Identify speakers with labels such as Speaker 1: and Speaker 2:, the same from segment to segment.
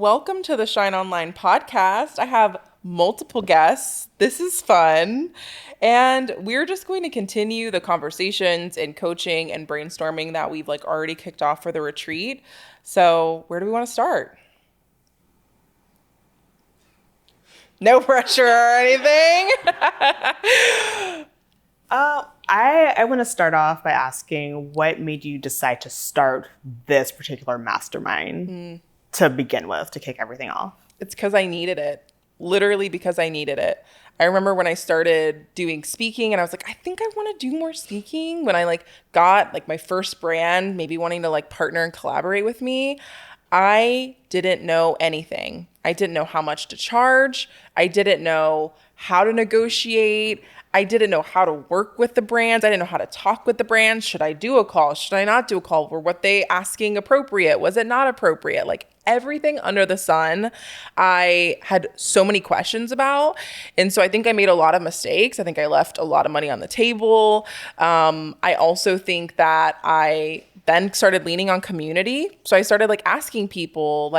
Speaker 1: Welcome to the Shine Online podcast. I have multiple guests. This is fun. And we're just going to continue the conversations and coaching and brainstorming that we've already kicked off for the retreat. So where do we want to start? No pressure or anything.
Speaker 2: I want to start off by asking what made you decide to start this particular mastermind to begin with, to kick everything off?
Speaker 1: It's because I needed it. Literally because I needed it. I remember when I started doing speaking and I was like, I think I want to do more speaking. When I got my first brand, maybe wanting to partner and collaborate with me, I didn't know anything. I didn't know how much to charge. I didn't know how to negotiate. I didn't know how to work with the brands. I didn't know how to talk with the brands. Should I do a call? Should I not do a call? Were what they asking appropriate? Was it not appropriate? Everything under the sun, I had so many questions about. And so I think I made a lot of mistakes. I think I left a lot of money on the table. I also think that I then started leaning on community. So I started asking people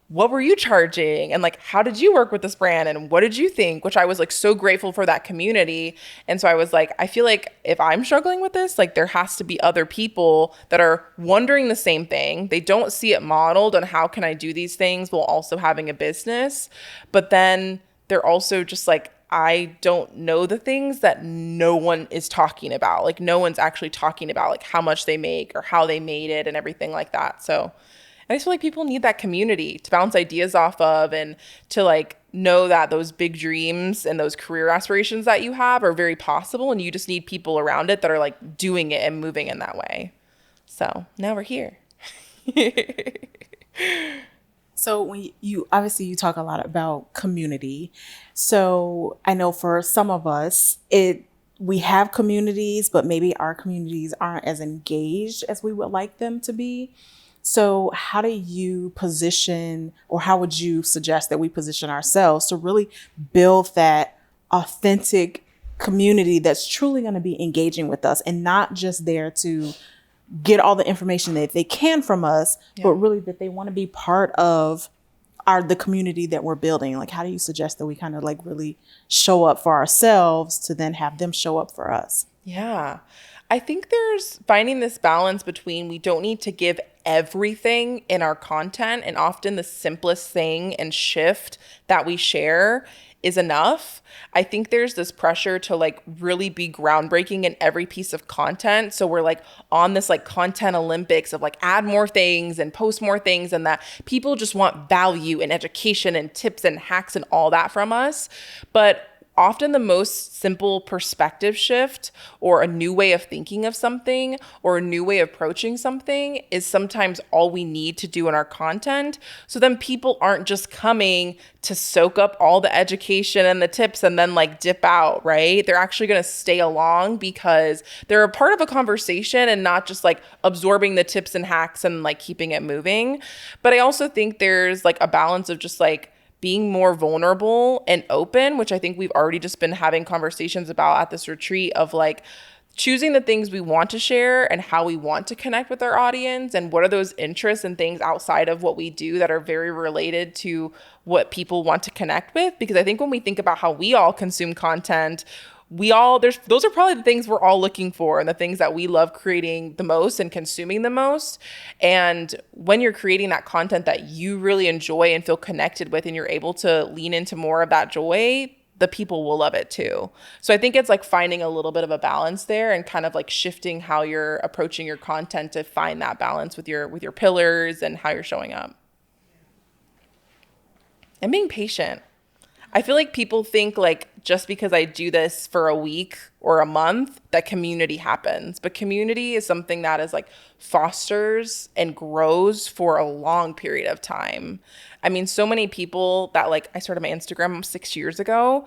Speaker 1: what were you charging? And how did you work with this brand? And what did you think? Which I was so grateful for that community. And so I was I feel like if I'm struggling with this, there has to be other people that are wondering the same thing. They don't see it modeled on how can I do these things while also having a business. But then they're also just I don't know the things that no one is talking about. No one's actually talking about how much they make or how they made it and everything like that. So I just feel people need that community to bounce ideas off of and to know that those big dreams and those career aspirations that you have are very possible, and you just need people around it that are doing it and moving in that way. So now we're here.
Speaker 2: So when you talk a lot about community. So I know for some of us, we have communities, but maybe our communities aren't as engaged as we would like them to be. So how do you position, or how would you suggest that we position ourselves to really build that authentic community that's truly going to be engaging with us and not just there to get all the information that they can from us, but really that they want to be part of the community that we're building? How do you suggest that we kind of really show up for ourselves to then have them show up for us?
Speaker 1: Yeah. I think there's finding this balance between we don't need to give everything in our content, and often the simplest thing and shift that we share is enough. I think there's this pressure to really be groundbreaking in every piece of content. So we're on this content Olympics of add more things and post more things, and that people just want value and education and tips and hacks and all that from us. But often the most simple perspective shift or a new way of thinking of something or a new way of approaching something is sometimes all we need to do in our content. So then people aren't just coming to soak up all the education and the tips and then dip out, right? They're actually going to stay along because they're a part of a conversation and not just absorbing the tips and hacks and keeping it moving. But I also think there's a balance of just being more vulnerable and open, which I think we've already just been having conversations about at this retreat of choosing the things we want to share and how we want to connect with our audience, and what are those interests and things outside of what we do that are very related to what people want to connect with. Because I think when we think about how we all consume content, those are probably the things we're all looking for and the things that we love creating the most and consuming the most. And when you're creating that content that you really enjoy and feel connected with, and you're able to lean into more of that joy, the people will love it too. So I think it's finding a little bit of a balance there and kind of shifting how you're approaching your content to find that balance with your pillars and how you're showing up. And being patient. I feel people think just because I do this for a week or a month, that community happens. But community is something that is fosters and grows for a long period of time. I mean, so many people that I started my Instagram 6 years ago,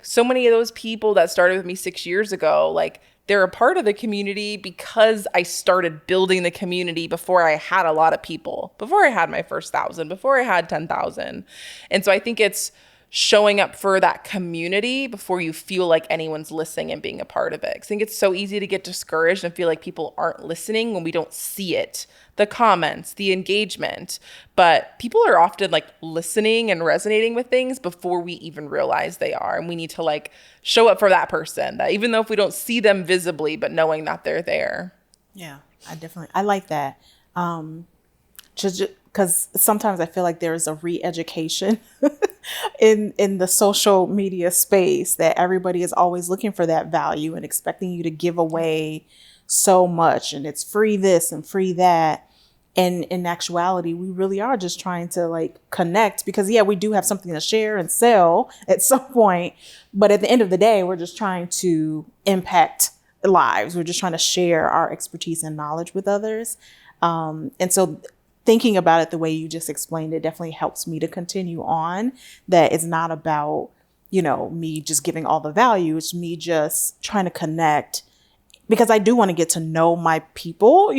Speaker 1: so many of those people that started with me 6 years ago, they're a part of the community because I started building the community before I had a lot of people, before I had my first 1,000, before I had 10,000. And so I think it's showing up for that community before you feel like anyone's listening and being a part of it. I think it's so easy to get discouraged and feel like people aren't listening when we don't see it, the comments, the engagement. But people are often like listening and resonating with things before we even realize they are. And we need to like show up for that person, that even though if we don't see them visibly, but knowing that they're there.
Speaker 2: Yeah, I like that. Just because sometimes I feel like there is a re-education in the social media space, that everybody is always looking for that value and expecting you to give away so much, and it's free this and free that. And in actuality, we really are just trying to like connect, because we do have something to share and sell at some point. But at the end of the day, we're just trying to impact lives. We're just trying to share our expertise and knowledge with others. And so thinking about it the way you just explained it definitely helps me to continue on. That it's not about, me just giving all the value. It's me just trying to connect, because I do want to get to know my people,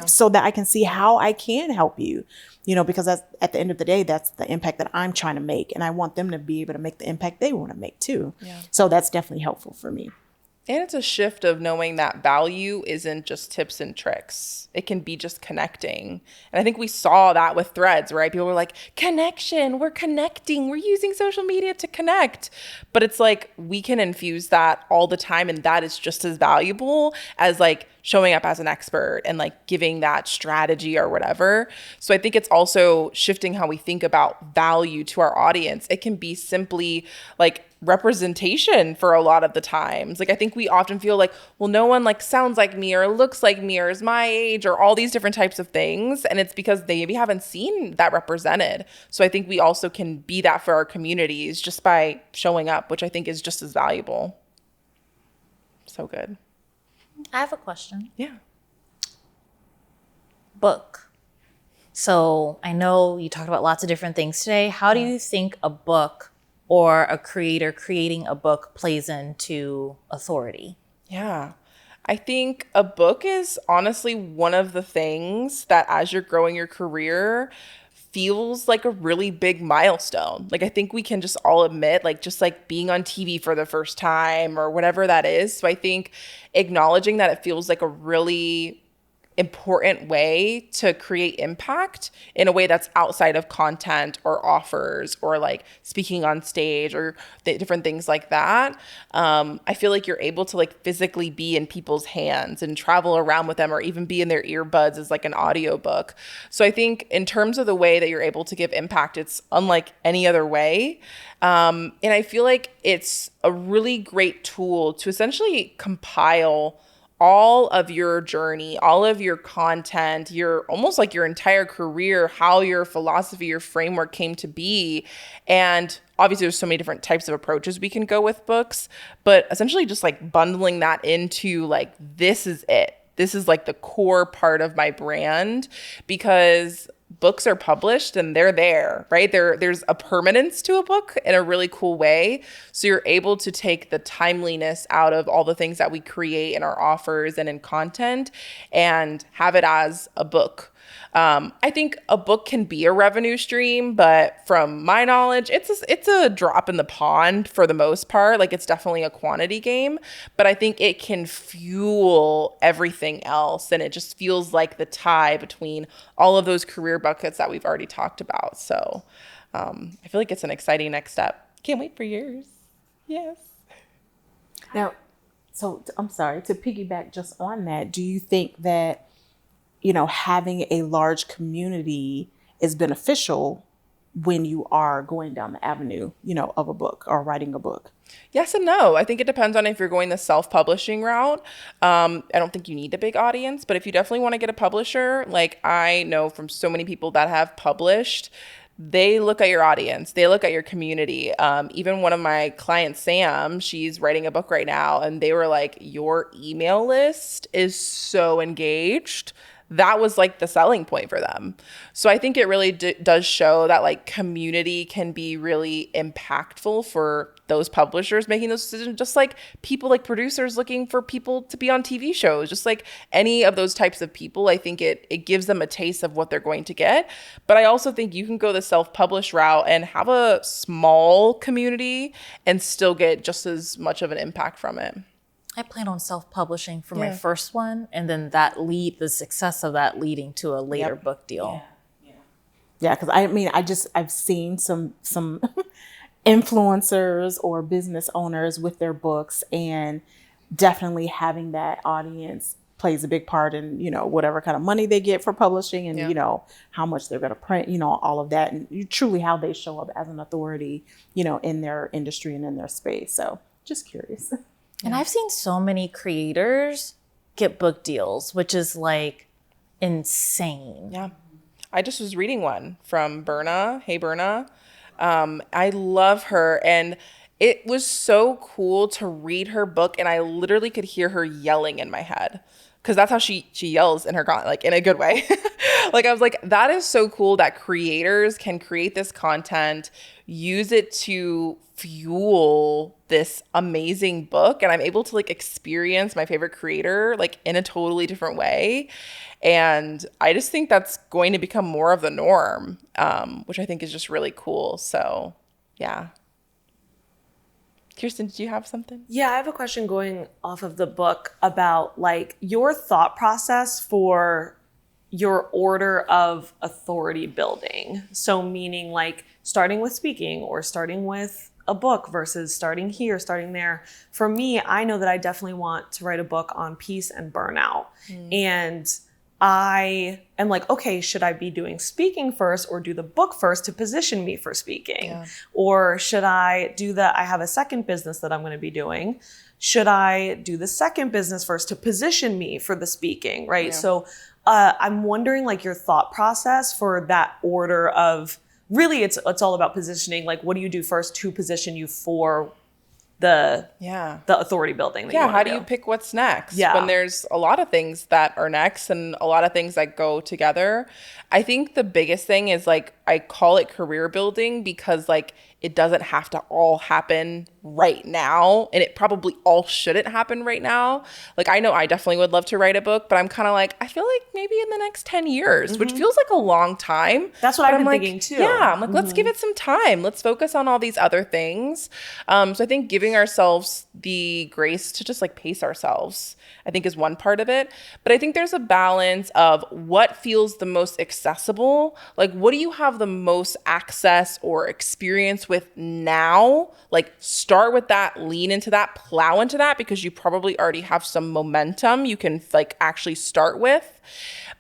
Speaker 2: so that I can see how I can help you, because that's, at the end of the day, that's the impact that I'm trying to make. And I want them to be able to make the impact they want to make too. Yeah. So that's definitely helpful for me.
Speaker 1: And it's a shift of knowing that value isn't just tips and tricks. It can be just connecting. And I think we saw that with Threads, right? People were like, connection, we're connecting, we're using social media to connect. But it's like, we can infuse that all the time. And that is just as valuable as like showing up as an expert and like giving that strategy or whatever. So I think it's also shifting how we think about value to our audience. It can be simply like representation for a lot of the times. Like, I think we often feel like, well, no one like sounds like me or looks like me or is my age or all these different types of things. And it's because they maybe haven't seen that represented. So I think we also can be that for our communities just by showing up, which I think is just as valuable. So good.
Speaker 3: I have a question.
Speaker 1: Yeah.
Speaker 3: Book. So I know you talked about lots of different things today. How do you think a book or a creator creating a book plays into authority?
Speaker 1: Yeah. I think a book is honestly one of the things that as you're growing your career feels like a really big milestone. Like, I think we can just all admit, like, just like being on TV for the first time or whatever that is. So I think acknowledging that it feels like a really important way to create impact in a way that's outside of content or offers or like speaking on stage or different things like that. I feel like you're able to like physically be in people's hands and travel around with them or even be in their earbuds as like an audiobook. So I think in terms of the way that you're able to give impact, it's unlike any other way. And I feel like it's a really great tool to essentially compile all of your journey, all of your content, your almost like your entire career, how your philosophy, your framework came to be. And obviously there's so many different types of approaches we can go with books, but essentially just like bundling that into like, this is it. This is like the core part of my brand, because books are published and they're there, right? There's a permanence to a book in a really cool way. So you're able to take the timeliness out of all the things that we create in our offers and in content and have it as a book. I think a book can be a revenue stream, but from my knowledge, it's a drop in the pond for the most part. Like, it's definitely a quantity game, but I think it can fuel everything else. And it just feels like the tie between all of those career buckets that we've already talked about. So I feel like it's an exciting next step. Can't wait for yours. Yes.
Speaker 2: Now, so I'm sorry, to piggyback just on that, do you think that having a large community is beneficial when you are going down the avenue, of a book or writing a book?
Speaker 1: Yes and no. I think it depends on if you're going the self-publishing route. I don't think you need a big audience, but if you definitely want to get a publisher, like I know from so many people that have published, they look at your audience, they look at your community. Even one of my clients, Sam, she's writing a book right now, and they were like, your email list is so engaged that was like the selling point for them. So I think it really does show that like community can be really impactful for those publishers making those decisions, just like people like producers looking for people to be on TV shows, just like any of those types of people. I think it gives them a taste of what they're going to get. But I also think you can go the self-published route and have a small community and still get just as much of an impact from it.
Speaker 3: I plan on self-publishing for my first one, and then the success of that leading to a later book deal.
Speaker 2: Yeah, because I've seen some influencers or business owners with their books, and definitely having that audience plays a big part in, whatever kind of money they get for publishing and, how much they're going to print, all of that, and truly how they show up as an authority, in their industry and in their space. So just curious.
Speaker 3: And I've seen so many creators get book deals, which is like insane.
Speaker 1: Yeah. I just was reading one from Berna. Hey, Berna. I love her. And it was so cool to read her book. And I literally could hear her yelling in my head. Because that's how she yells in her like in a good way. Like I was like, that is so cool that creators can create this content, use it to fuel this amazing book, and I'm able to like experience my favorite creator like in a totally different way. And I just think that's going to become more of the norm, which I think is just really cool. So yeah. Kirsten, did you have something?
Speaker 4: Yeah, I have a question going off of the book about like your thought process for your order of authority building. So meaning like starting with speaking or starting with a book versus starting here, starting there. For me, I know that I definitely want to write a book on peace and burnout. And I am like, okay, should I be doing speaking first or do the book first to position me for speaking? Yeah. Or should I I have a second business that I'm going to be doing. Should I do the second business first to position me for the speaking, right? Yeah. So I'm wondering like your thought process for that order of, really it's all about positioning. Like what do you do first to position you for the authority building that you want
Speaker 1: how
Speaker 4: to
Speaker 1: do you pick what's next
Speaker 4: when
Speaker 1: there's a lot of things that are next and a lot of things that go together? I think the biggest thing is like I call it career building because like it doesn't have to all happen right now, and it probably all shouldn't happen right now. Like I know I definitely would love to write a book, but I'm kind of like I feel like maybe in the next 10 years, which feels like a long time.
Speaker 4: That's what I've been thinking too.
Speaker 1: Yeah, I'm like let's give it some time. Let's focus on all these other things. So I think giving ourselves the grace to just like pace ourselves, I think is one part of it. But I think there's a balance of what feels the most accessible. Like what do you have the most access or experience with now? Like start with that, lean into that, plow into that, because you probably already have some momentum you can like actually start with.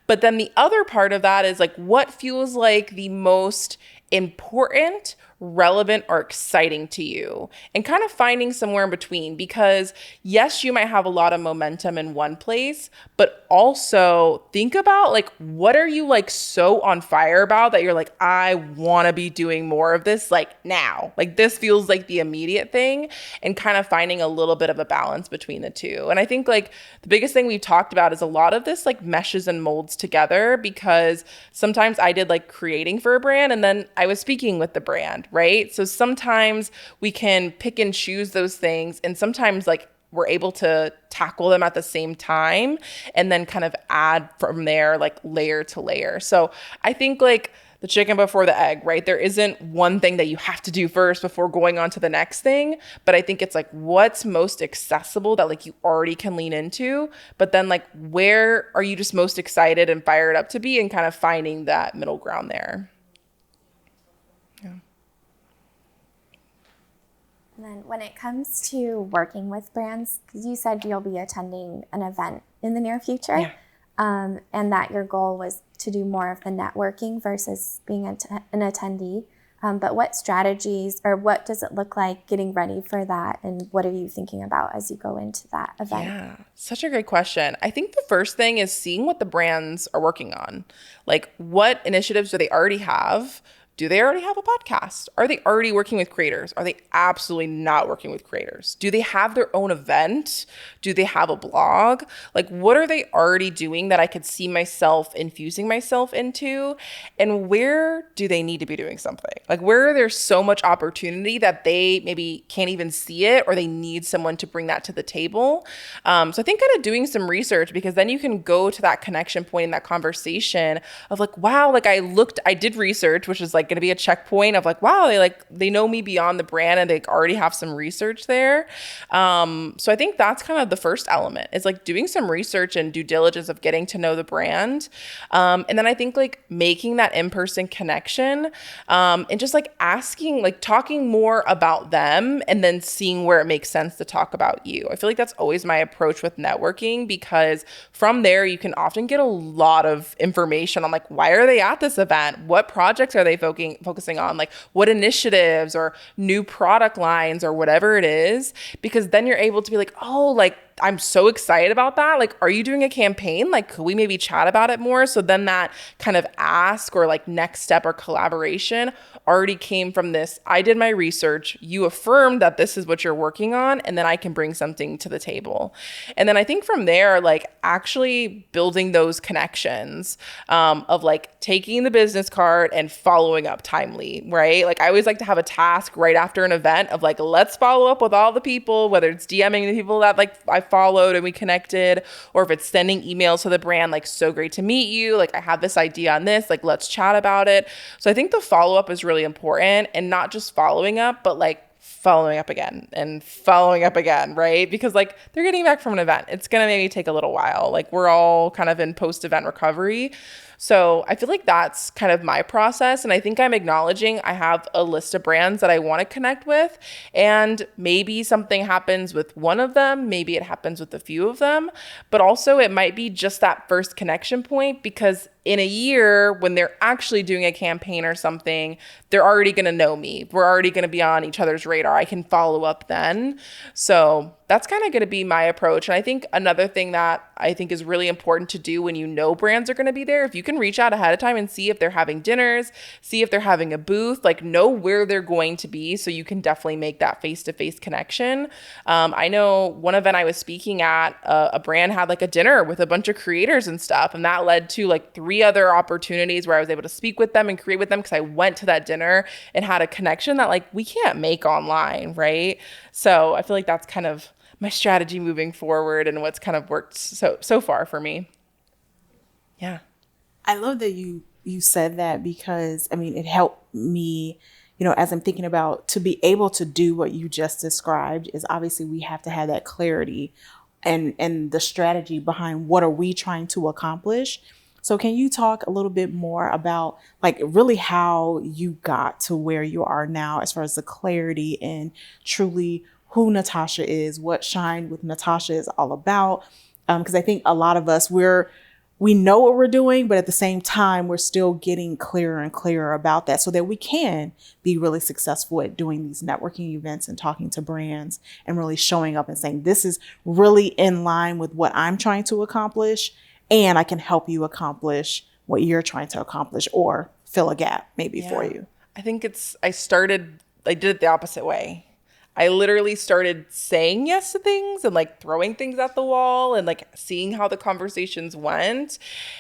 Speaker 1: But then the other part of that is like what feels like the most important, relevant, or exciting to you, and kind of finding somewhere in between. Because yes, you might have a lot of momentum in one place, but also think about like what are you like so on fire about that you're like, I want to be doing more of this like now. Like this feels like the immediate thing, and kind of finding a little bit of a balance between the two. And I think like the biggest thing we've talked about is a lot of this like meshes and molds together, because sometimes I did like creating for a brand and then I was speaking with the brand, right? So sometimes we can pick and choose those things, and sometimes like we're able to tackle them at the same time and then kind of add from there like layer to layer. So I think like the chicken before the egg, right? There isn't one thing that you have to do first before going on to the next thing. But I think it's like what's most accessible that like you already can lean into, but then like where are you just most excited and fired up to be, and kind of finding that middle ground there.
Speaker 5: And then when it comes to working with brands, because you said you'll be attending an event in the near future, and that your goal was to do more of the networking versus being an attendee. But what strategies or what does it look like getting ready for that? And what are you thinking about as you go into that event?
Speaker 1: Yeah, such a great question. I think the first thing is seeing what the brands are working on. Like what initiatives do they already have? Do they already have a podcast? Are they already working with creators? Are they absolutely not working with creators? Do they have their own event? Do they have a blog? Like, what are they already doing that I could see myself infusing myself into? And where do they need to be doing something? Like, where there's so much opportunity that they maybe can't even see it, or they need someone to bring that to the table. So I think kind of doing some research, because then you can go to that connection point in that conversation of like, wow, like I did research, which is like going to be a checkpoint of like, wow, they know me beyond the brand and they already have some research there. So I think that's kind of the first element, is like doing some research and due diligence of getting to know the brand. And then I think like making that in-person connection, and just like asking, like talking more about them and then seeing where it makes sense to talk about you. I feel like that's always my approach with networking, because from there you can often get a lot of information on like, why are they at this event? What projects are they focusing on? Like, what initiatives or new product lines or whatever it is, because then you're able to be like, oh, like, I'm so excited about that. Like, are you doing a campaign? Like, could we maybe chat about it more? So then that kind of ask or like next step or collaboration already came from this. I did my research. You affirmed that this is what you're working on, and then I can bring something to the table. And then I think from there, like actually building those connections, of like taking the business card and following up timely, right? Like I always like to have a task right after an event of like, let's follow up with all the people, whether it's DMing the people that like I followed and we connected, or if it's sending emails to the brand, like, so great to meet you. Like, I have this idea on this, like, let's chat about it. So I think the follow-up is really important, and not just following up, but like following up again and following up again, right? Because like they're getting back from an event. It's going to maybe take a little while. Like we're all kind of in post-event recovery. So I feel like that's kind of my process. And I think I'm acknowledging I have a list of brands that I want to connect with. And maybe something happens with one of them. Maybe it happens with a few of them. But also it might be just that first connection point, because in a year, when they're actually doing a campaign or something, they're already going to know me. We're already going to be on each other's radar. I can follow up then. So that's kind of going to be my approach. And I think another thing that I think is really important to do when you know brands are going to be there, if you can reach out ahead of time and see if they're having dinners, see if they're having a booth, like know where they're going to be, so you can definitely make that face-to-face connection. I know one event I was speaking at, a brand had like a dinner with a bunch of creators and stuff. And that led to like 3 other opportunities where I was able to speak with them and create with them, because I went to that dinner and had a connection that like we can't make online, right? So I feel like that's kind of my strategy moving forward and what's kind of worked so far for me. Yeah.
Speaker 2: I love that you said that, because I mean, it helped me, as I'm thinking about, to be able to do what you just described, is obviously we have to have that clarity and the strategy behind what are we trying to accomplish. So can you talk a little bit more about like really how you got to where you are now, as far as the clarity and truly who Natasha is, what Shine with Natasha is all about? Because I think a lot of us, we know what we're doing, but at the same time, we're still getting clearer and clearer about that, so that we can be really successful at doing these networking events and talking to brands and really showing up and saying, this is really in line with what I'm trying to accomplish, and I can help you accomplish what you're trying to accomplish, or fill a gap maybe for you.
Speaker 1: I think I did it the opposite way. I literally started saying yes to things and like throwing things at the wall and like seeing how the conversations went.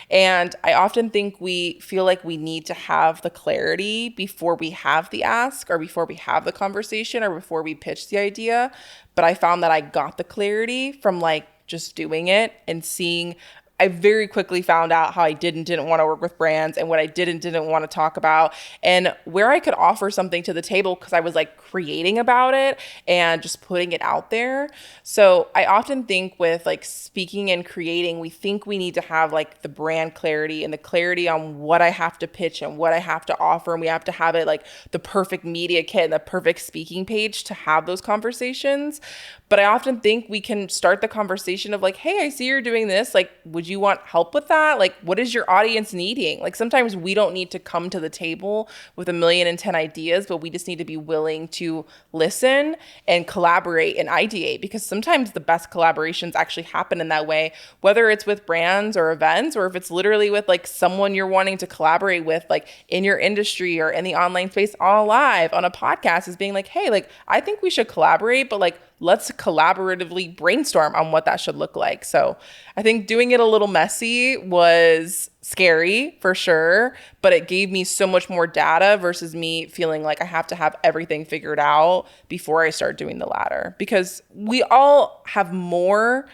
Speaker 1: And I often think we feel like we need to have the clarity before we have the ask, or before we have the conversation, or before we pitch the idea. But I found that I got the clarity from like just doing it and seeing. I very quickly found out how I didn't want to work with brands, and what I didn't want to talk about, and where I could offer something to the table, because I was like creating about it and just putting it out there. So I often think with like speaking and creating, we think we need to have like the brand clarity and the clarity on what I have to pitch and what I have to offer. And we have to have it like the perfect media kit and the perfect speaking page to have those conversations. But I often think we can start the conversation of like, hey, I see you're doing this. Like, would would you want help with that? Like, what is your audience needing? Like, sometimes we don't need to come to the table with 1,000,010 ideas, but we just need to be willing to listen and collaborate and ideate, because sometimes the best collaborations actually happen in that way, whether it's with brands or events, or if it's literally with like someone you're wanting to collaborate with, like in your industry or in the online space, all live on a podcast, is being like, hey, like, I think we should collaborate, but like, let's collaboratively brainstorm on what that should look like. So I think doing it a little messy was scary for sure, but it gave me so much more data versus me feeling like I have to have everything figured out before I start doing the latter, because we all have more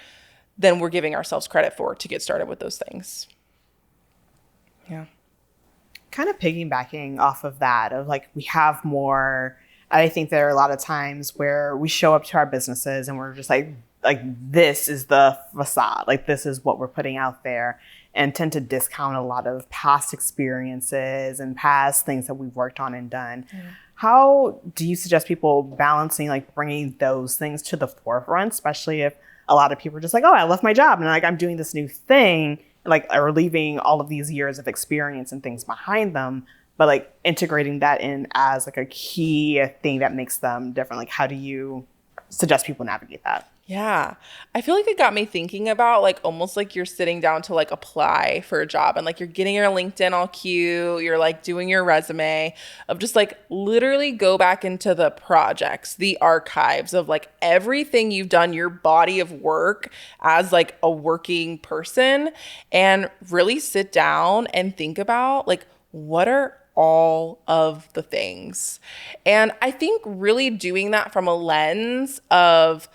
Speaker 1: than we're giving ourselves credit for to get started with those things. Yeah.
Speaker 6: Kind of piggybacking off of that, of like, we have more. I think there are a lot of times where we show up to our businesses and we're just like this is the facade, like this is what we're putting out there, and tend to discount a lot of past experiences and past things that we've worked on and done. How do you suggest people balancing like bringing those things to the forefront, especially if a lot of people are just like, oh, I left my job and like I'm doing this new thing, like, or leaving all of these years of experience and things behind them, but like integrating that in as like a key thing that makes them different? Like, how do you suggest people navigate that?
Speaker 1: Yeah. I feel like it got me thinking about like almost like you're sitting down to like apply for a job, and like you're getting your LinkedIn all cute, you're like doing your resume, of just like literally go back into the projects, the archives of like everything you've done, your body of work as like a working person, and really sit down and think about like, what are all of the things? And I think really doing that from a lens of,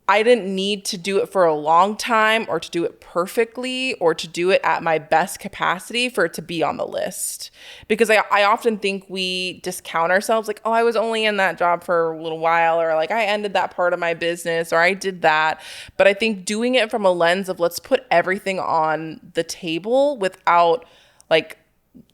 Speaker 1: I didn't need to do it for a long time or to do it perfectly or to do it at my best capacity for it to be on the list. Because I often think we discount ourselves, like, oh, I was only in that job for a little while, or like I ended that part of my business, or I did that. But I think doing it from a lens of let's put everything on the table without like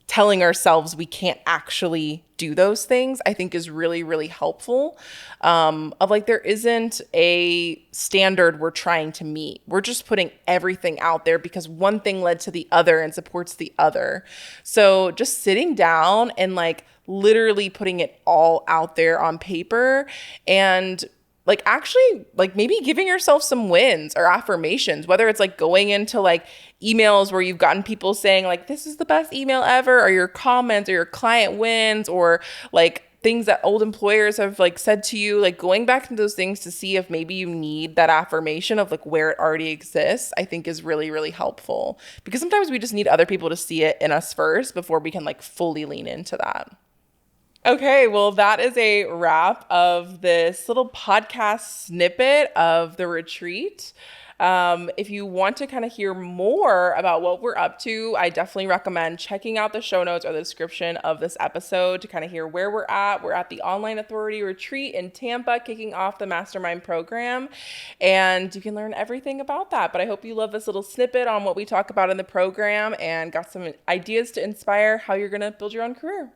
Speaker 1: telling ourselves we can't actually do those things, I think is really, really helpful. Of like, there isn't a standard we're trying to meet. We're just putting everything out there because one thing led to the other and supports the other. So just sitting down and like literally putting it all out there on paper, and like actually like maybe giving yourself some wins or affirmations, whether it's like going into like emails where you've gotten people saying like, this is the best email ever, or your comments or your client wins, or like things that old employers have like said to you, like going back to those things to see if maybe you need that affirmation of like where it already exists, I think is really, really helpful, because sometimes we just need other people to see it in us first before we can like fully lean into that. Okay, well, that is a wrap of this little podcast snippet of the retreat. If you want to kind of hear more about what we're up to, I definitely recommend checking out the show notes or the description of this episode to kind of hear where we're at. We're at the Online Authority Retreat in Tampa, kicking off the Mastermind program, and you can learn everything about that. But I hope you love this little snippet on what we talk about in the program and got some ideas to inspire how you're going to build your own career.